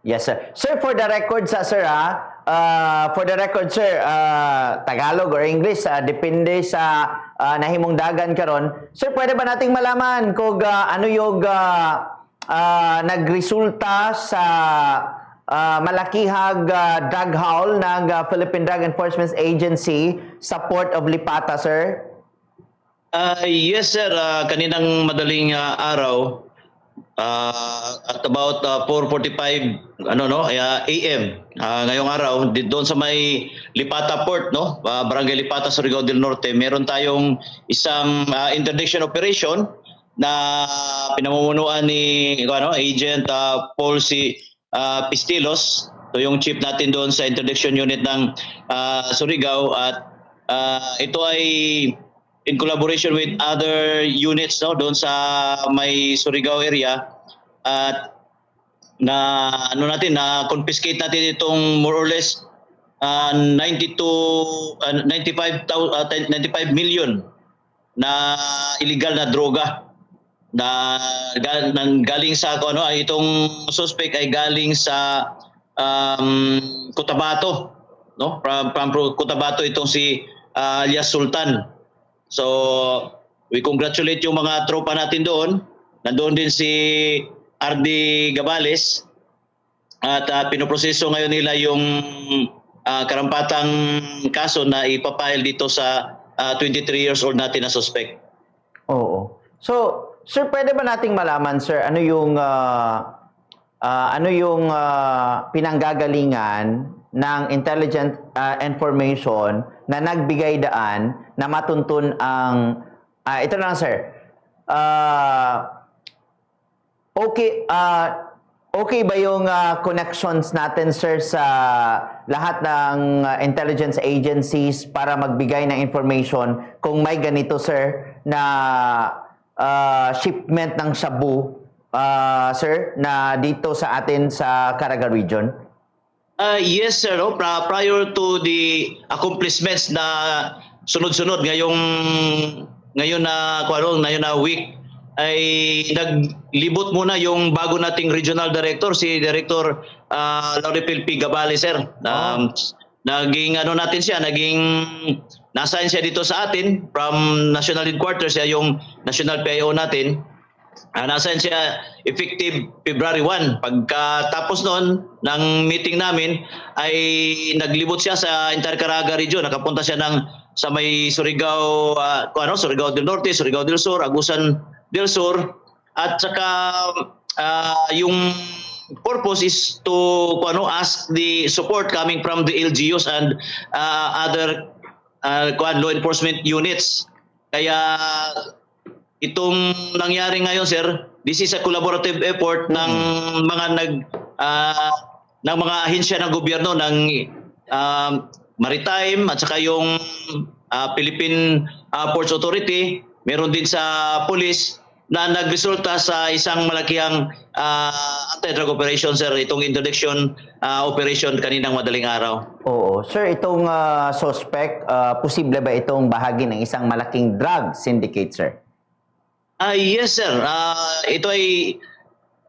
Yes, sir. Sir, for the record sir, for the record, sir, Tagalog or English, depende sa nahimong dagan karon. Sir, pwede ba nating malaman kung ano yung nagresulta sa malakihag drug haul ng Philippine Drug Enforcement Agency sa Port of Lipata, sir? Yes sir, kaninang madaling araw at about 4:45 AM ngayong araw doon sa may Lipata Port, no, Barangay Lipata, Surigao del Norte, meron tayong isang interdiction operation na pinamumunuan ni Agent Paul C. Pistilos. So yung chief natin doon sa interdiction unit ng Surigao, at ito ay in collaboration with other units, no, doon sa may Surigao area, at na confiscate natin itong more or less 95 million na illegal na droga na galing sa itong suspect ay galing sa Cotabato, no, from Cotabato itong si alias Sultan. So, we congratulate yung mga tropa natin doon. Nandoon din si RD Gabales, at pinoproseso ngayon nila yung karampatang kaso na ipapile dito sa 23 years old natin na suspect. Oo. So, sir, pwede ba nating malaman, sir, ano yung pinanggagalingan ng intelligent information na nagbigay daan na matuntun ang ito lang, sir. Okay ba yung connections natin, sir, sa lahat ng intelligence agencies para magbigay ng information kung may ganito, sir, na shipment ng shabu, sir, na dito sa atin sa Caraga region? Yes sir, no? Prior to the accomplishments na sunod-sunod ngayon na week, ay naglibot muna yung bago nating regional director, si Director Lauripil P. Gabale, sir. Naging na-assign siya dito sa atin from National Headquarters, siya yung National PIO natin. Na-assign siya effective February 1. Pagkatapos noon ng meeting namin ay naglibot siya sa entire Caraga region. Nakapunta siya sa may Surigao, Surigao del Norte, Surigao del Sur, Agusan del Sur, at saka yung purpose is to ask the support coming from the LGUs and other law enforcement units. Kaya itong nangyari ngayon, sir, this is a collaborative effort ng mga ahensya ng gobyerno, ng Maritime at saka yung Philippine Ports Authority, meron din sa police, na nagresulta sa isang malakihang anti-drug operation, sir, itong interdiction operation kaninang madaling araw. Oo. Sir, itong suspect, posible ba itong bahagi ng isang malaking drug syndicate, sir? Yes sir, ito ay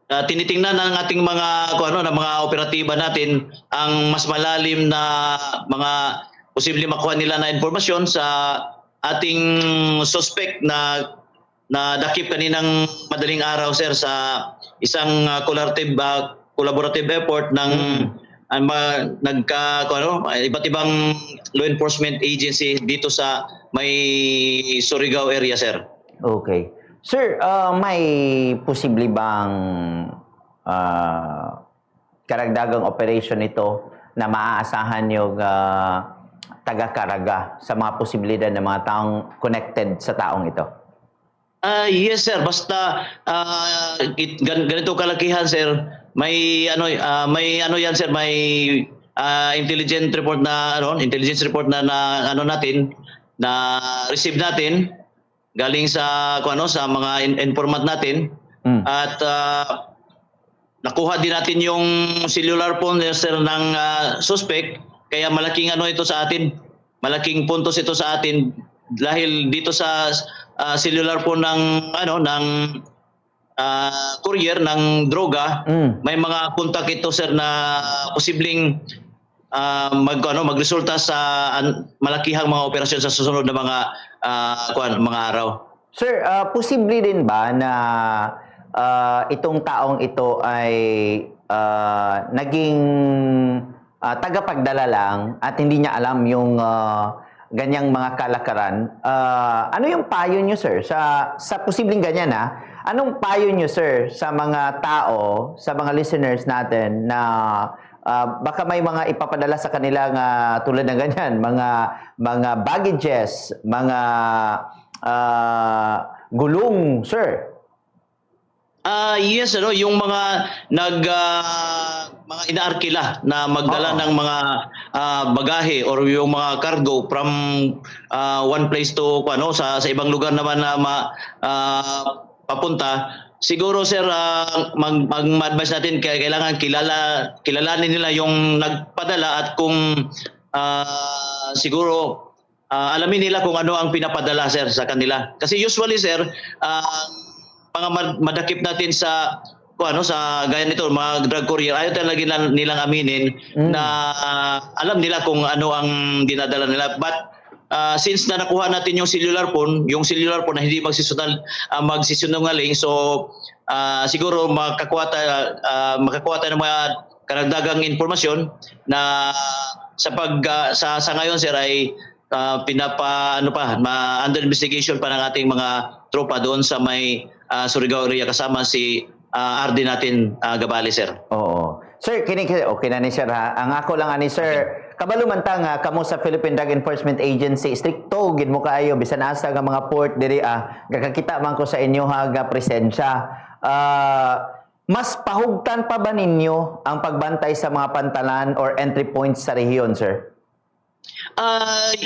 tinitingnan ng ating mga mga operatiba natin ang mas malalim na mga posibleng makuha nila na impormasyon sa ating suspect na dakip kaninang madaling araw, sir, sa isang collaborative effort ng iba't ibang law enforcement agency dito sa may Surigao area, sir. Okay. Sir, may posible bang karagdagang operation ito na maaasahan yung taga-Caraga sa mga posibilidad ng mga taong connected sa taong ito? Yes sir, basta ganito kalakihan, sir, may yan, sir, may intelligence report na natin na receive natin galing sa mga informant natin, at nakuha din natin yung cellular phone, sir, ng suspect. Kaya malaking ito sa atin, malaking puntos ito sa atin dahil dito sa cellular phone ng courier ng droga, Mm. may mga kontak ito sir na posibleng magresulta sa malakihang mga operasyon sa susunod na mga araw. Sir, posible din ba na itong taong ito ay naging tagapagdala lang at hindi niya alam yung ganyang mga kalakaran? Ano yung payo niyo, sir, sa posibleng ganyan, anong payo niyo, sir, sa mga tao, sa mga listeners natin na baka may mga ipapadala sa kanila nga tulad ng ganyan, mga baggages, mga gulong, sir? Yes, yung mga mga inaarkila na magdala Oo. ng mga bagahe or yung mga cargo from one place to sa ibang lugar naman na papunta. Siguro sir, mag-advise natin kailangan kilalanin nila yung nagpadala at kung siguro alamin nila kung ano ang pinapadala sir sa kanila. Kasi usually sir, mga madakip natin sa sa gaya nito, mga drug courier, ayaw talaga nilang aminin na alam nila kung ano ang dinadala nila. But since na nakuha natin yung cellular phone na hindi magsisinungaling, so siguro makakuha tayo ng mga karagdagang impormasyon na sa ngayon sir ay under investigation pa ng ating mga tropa doon sa may Surigao area kasama si RD natin Gabali sir. Oo. Sir, okay na ni sir ha. Ang ako lang ani sir, kabalo man ta nga kamo sa Philippine Drug Enforcement Agency, stricto gid mo kaayo bisan asa nga mga port diri gakakita man ko sa inyo nga presensya. Mas pahugtan pa ba ninyo ang pagbantay sa mga pantalan or entry points sa rehiyon, sir?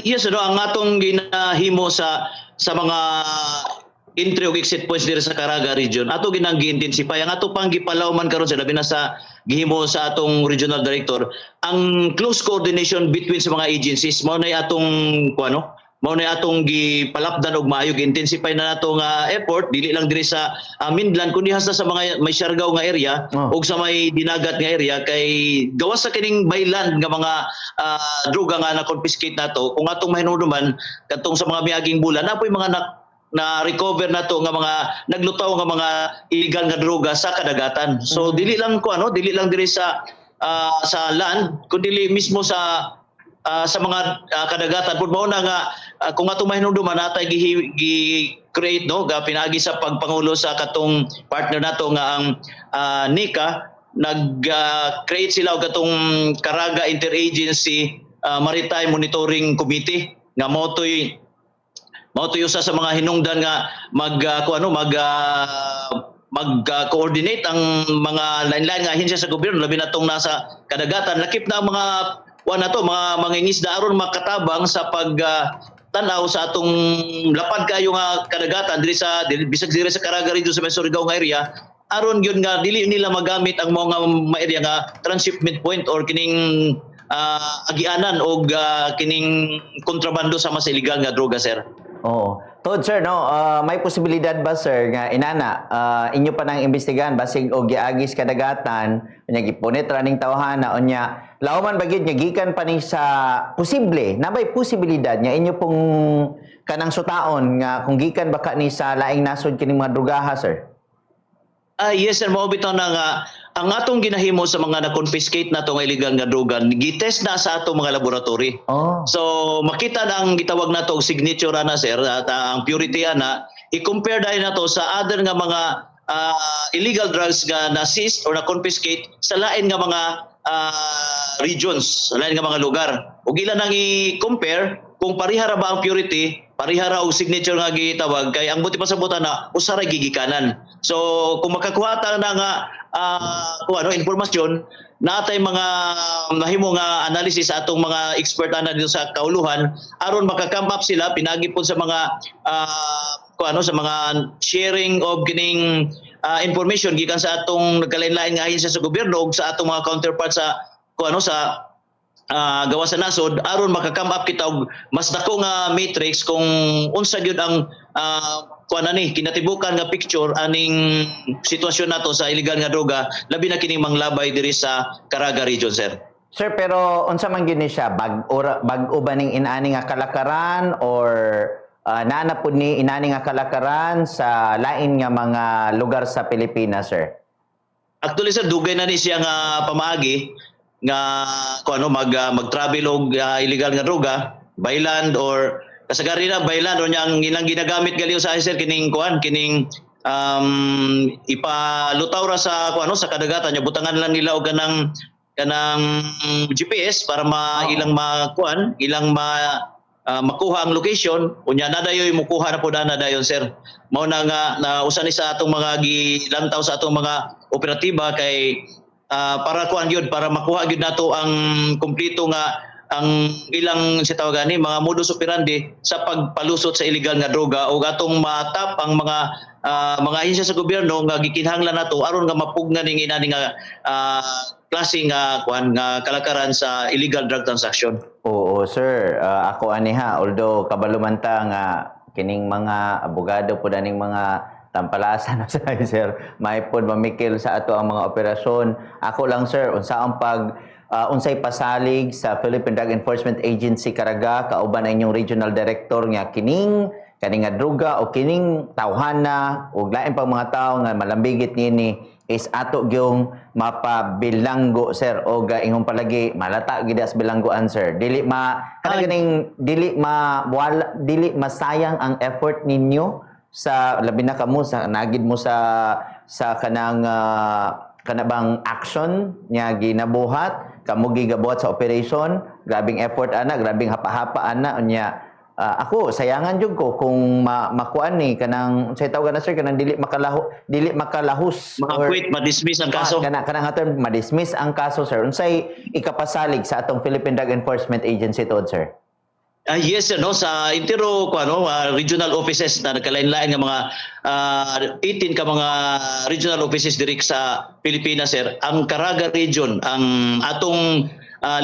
Yes, ang atong ginahimo sa mga entry ug exit points diri sa Caraga region, ato ginang gi-intensify ang ato pang gipalawman karon sa labi na sa gihimo sa atong regional director ang close coordination between sa mga agencies. Mao na atong gipalapdan og maayo, gi-intensify na nato nga effort dili lang diri sa Mindlan kundi hasta sa mga may Siargao nga area ug sa may dinagat nga area, kay gawas sa kining byland nga mga droga nga na-confiscate nato. Kung atong mahinumduman katong sa mga miaging bulan napoy mga na recover nato nga mga naglutaw nga mga illegal nga droga sa kadagatan. So dili lang diri sa land kundi mismo sa mga kadagatan pud. Mao na nga kung atong mahinumduman natay gi-create pinaagi sa pagpangulo sa katong partner nato nga ang NICA, nag-create sila og katong Caraga Interagency Maritime Monitoring Committee nga motoy usa sa mga hinungdan nga mag-coordinate ang mga lain-lain nga ahensya sa gobyerno labi na tong nasa kadagatan. Lakip na ang mga mga mangingisda aron makatabang sa tanaw sa atong lapad kayo nga kadagatan bisag diri sa Caraga region sa Surigao nga area, aron gyud nga dili nila magamit ang mga area nga transshipment point or kining agianan og kining kontrabando sa mas illegal nga droga sir. Oo. Tod sir, may posibilidad ba sir nga inana inyo pa nang imbestigahan basig og giagis kadagatan unya gipunit raning tawhana unya lawman bagid nga gikan pa ni sa posible nabay posibilidad nga inyo pong kanang sutaon nga kung gikan baka ni sa laing nasod kining mga drugaha sir? Yes sir, mao bitaw na nga ang atong ginahimo sa mga na-confiscate nato nga illegal nga droga, gitest na sa atong mga laboratory. So makita na ang gitawag nato og signature na sir at ang purity ana, i-compare dahil nato sa other nga mga illegal drugs nga na-seize or na-confiscate sa lain nga mga regions, sa lain nga mga lugar. Ug ila nang i-compare kung pariha ra ba ang purity, pariha ra og signature nga gitawag, kay ang buti pa sa buta na usa ra gigikanan. So kung makakuha ta na nga informasyon, natay mga nahimo nga analysis sa atong mga expert ana dito sa kauluhan aron maka-come up sila pinagi po sa mga sa mga sharing of kining information gikan sa atong nagkalain-lain nga ahensya sa gobyerno ug sa atong mga counterparts sa gawas sa nasod aron maka-come up kita og mas dako nga matrix kung unsa gyud ang kuan ani kinatibukan nga picture aning sitwasyon nato sa illegal nga droga labi na kining manglabay diri sa Caraga region, sir. Sir, pero unsa man gyud ni siya bag-o ba ning inani nga kalakaran or naana pud ni inani nga kalakaran sa lain nga mga lugar sa Pilipinas, sir? Actually, sir, dugay na ni siya nga pamaagi nga kung ano mag-travel og illegal nga droga, byland or kasagari na byland or yang ilang ginagamit gali sa sir kining kining ipalutaw ra sa sa kadagatan nya butangan lang nila og kanang GPS para ilang makuha ang location unya nadayoy mukuha na pud na dayon, sir. Mao na nga na usa ni sa atong mga gilantaw sa atong mga operatiba kay para gyud para makuha gyud nato ang kumpleto nga ang ilang sitawag mga modus operandi sa pagpalusot sa illegal nga droga o atong matap ang mga ahensya sa gobyerno nga gikinahanglan nato aron nga mapugnan ning inani nga klase nga kalakaran sa illegal drug transaction. Oo, sir. Ako aniha, although kabalumanta nga kining mga abogado po ning mga tampalasan sa sir, may pod mamikil sa ato ang mga operasyon. Ako lang, sir, unsaon unsay pasalig sa Philippine Drug Enforcement Agency Caraga kauban ang inyong regional director nga kining nga droga o kining tawhana o lain pang mga tao nga malambigit nini is ato gyung mapabilanggo, sir, o ingon palagi malata gid as bilanggoan, sir. Dili masayang ang effort ninyo sa labi na kamo sa nagid mo sa kanabang action nya ginabuhat kamo gigabuhat sa operation, grabing effort ana, grabing hapa-hapa ana unya. Ako sayangan jud ko kung makuan ni kanang say tawag na, sir, kanang dili makalahos quit ma-dismiss ang kaso. Kanang aton ma-dismiss ang kaso, sir. Unsay ikapasalig sa atong Philippine Drug Enforcement Agency tod, sir? Yes, sir, no, sa intero regional offices na nagkalain-lain nga mga 18 ka mga regional offices diri sa Pilipinas, sir. Ang Caraga region ang atong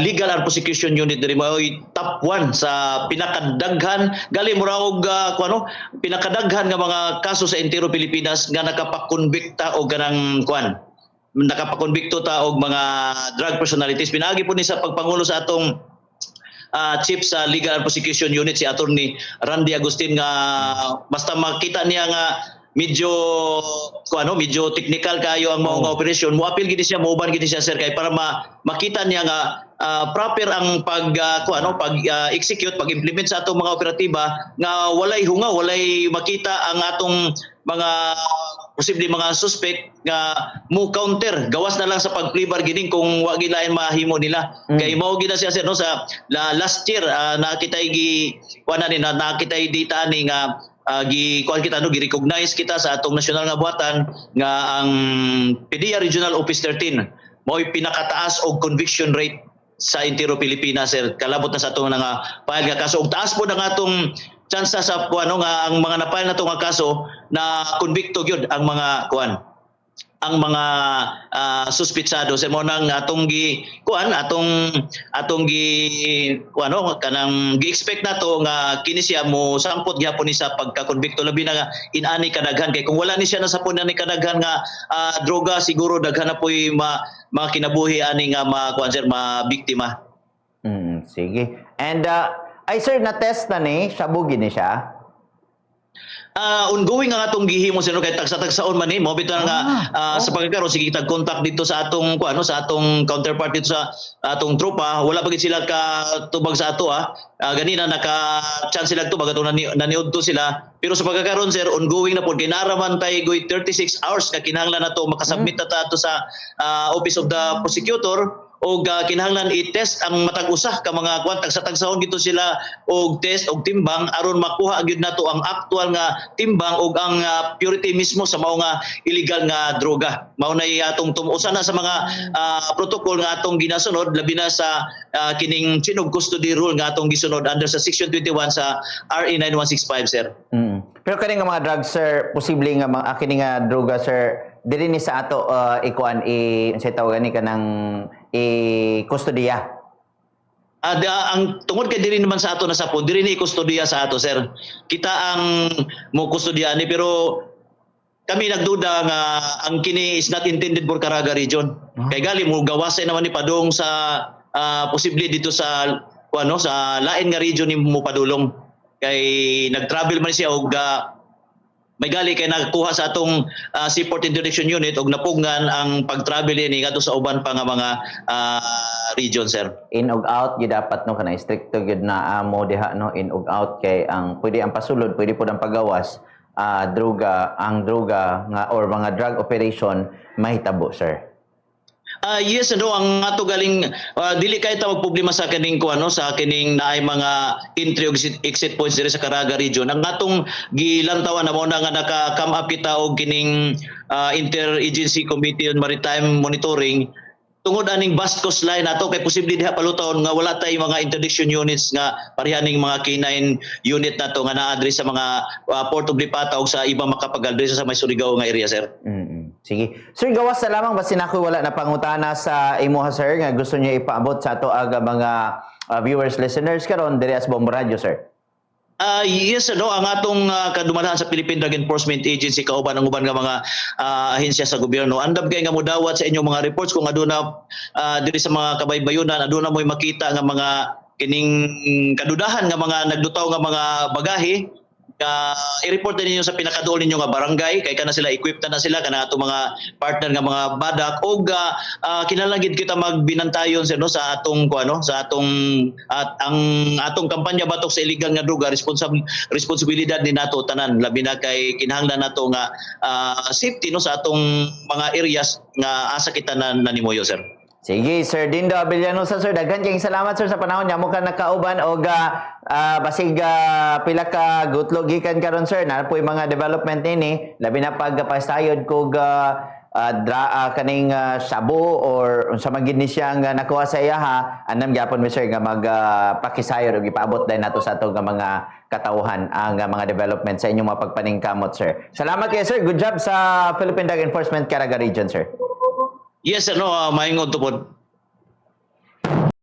legal and prosecution unit diri mo top 1 sa pinakadaghan gali mura og pinakadaghan nga mga kaso sa intero Pilipinas nga nakapakonbikta og ganang nakapakonbikto ta og mga drug personalities. Pinaagi po ni sa pagpangulo sa atong chief sa Legal and Prosecution Unit si Attorney Randy Agustin nga basta makita niya nga medyo technical kayo ang mga operasyon, moapil gid siya, moban gid siya, sir, kay para makita niya nga proper ang pag-execute, pag-implement sa atong mga operatiba nga walay hunga, walay makita ang atong mga posible mga suspect nga mo counter gawas na lang sa pag-plea bargaining kung wa gilain mahimo nila. Kay mao gid na siya, sir, no, sa last year nakitay nakitay data ni nga gi-recognize kita sa atong national nga buhatan nga ang PDEA Regional Office 13 mao'y pinakataas og conviction rate sa intero Pilipinas, sir. Kalabot na sa atong nga file nga kaso ug taas po na nga atong tsansa sa nga ang mga na-file na nga kaso na konbikto gyud ang mga ang mga suspitsado, sir. Mo nang atong kanang gi-expect nato nga kini siya mo sampot gyapon ni sa pagkakonbikto labi na nga inani kadaghan kay kung wala ni siya nasapon na ni kadaghan nga droga siguro daghan na po'y makinabuhi ani nga mabiktima. Sige. And ay, sir, na-test na ni shabugi ni siya. Ongoing ang atong gihimo, sino kay tagsa-tagsaon man ni mo bitaw nga sa pagkakaroon sige tag-contact dito sa atong sa atong counterpart dito sa atong tropa, wala pa gid sila ka tubag sa ato ganina naka-chance sila tubag ato naniudto sila, pero sa pagkakaroon, sir, ongoing na pod kay naraman tay goy 36 hours ka kinahanglan nato makasubmit ta ato sa Office of the Prosecutor o kinahanglan i-test ang matag usa ka mga tagsa-tagsahon gito sila og test og timbang aron makuha gyud nato ang actual nga timbang og ang purity mismo sa mao nga illegal nga droga. Mao na atong tumusa na sa mga protocol nga atong ginasunod labi na sa kining chain of custody rule nga atong gisunod under sa section 21 sa RA 9165, sir. Pero kani nga mga drugs, sir, posible nga mga kini nga droga, sir, diri ni sa ato unsay tawag ni kanang kustodiya. Ang tungod kay diri naman sa ato na sapon, diri ni kustodiya sa ato, sir. Kita ang mo kustodiya ni, pero kami nagduda nga ang kini is not intended for Caraga region. Kay gali mo gawasay naman ni padung sa posible dito sa sa lain nga region ni mo padulong. Kay nag-travel man siya og may gali kay nagkuha sa atong Seaport Interdiction Unit og napungan ang pag-travel ni ngadto sa uban pa nga mga region, sir. In ug out gyud dapat no kanay stricto gyud na amo diha no, in ug out kay ang pwede ang pasulod, pwede pud ang pagawas droga nga or mga drug operation mahitabo, sir. Yes, ang ato galing dili kay ta problema sa kining sa kining naay mga entry ug exit points diri sa Caraga region. Ang atong gilantawan na mo na nga naka-come up kita og kining Interagency Committee on Maritime Monitoring tungod aning vast coastline nato kay posible diha palutaon nga wala tay mga interdiction units nga parehaning mga K9 unit nato nga naa diri sa mga Port of Lipata ug sa ibang makapagal diri sa may Surigao nga area, sir. Sige. Sir, gawas na lamang basin ako wala na pangutana sa imuha, sir, nga gusto niya ipaabot sa ato aga mga viewers, listeners karon diri sa Bombo Radio, sir. Yes, ang atong kadumalahan sa Philippine Drug Enforcement Agency kauban ang uban nga mga ahensya sa gobyerno. Andam kay nga modawat sa inyong mga reports kung aduna diri sa mga kabaybayonan aduna mo'y makita nga mga kining kadudahan nga mga nagdutaw nga mga bagahe. I-report din ninyo sa pinakaduol ninyo nga barangay kay kana sila equipped na sila kana ato mga partner nga mga badak og kinalangit kita magbinantayon sir no sa atong sa atong ang atong kampanya batok sa illegal nga droga responsibilidad ni nato tanan labi na kay kinahanglan nato nga safety no sa atong mga areas nga asa kita na nanimuyo, sir. Sige, Sir Dindo Abellanosa, sir. Daghan kayong salamat, sir, sa panahon niya. Mukhang nakauban o basig pila ka gutlog gikan karon, sir. Na po yung mga development nini. Labi na pagpasayod ko kaning shabu or sa magid ni siya nga nakuha sa iya ha. Anam gyapon mi, sir, nga magpakisayod o ipaabot din nato sa ato nga mga katauhan ang mga development sa inyong mapagpaningkamot, sir. Salamat kayo, sir. Good job sa Philippine Drug Enforcement Caraga Region, sir. Yes, maingod to pod.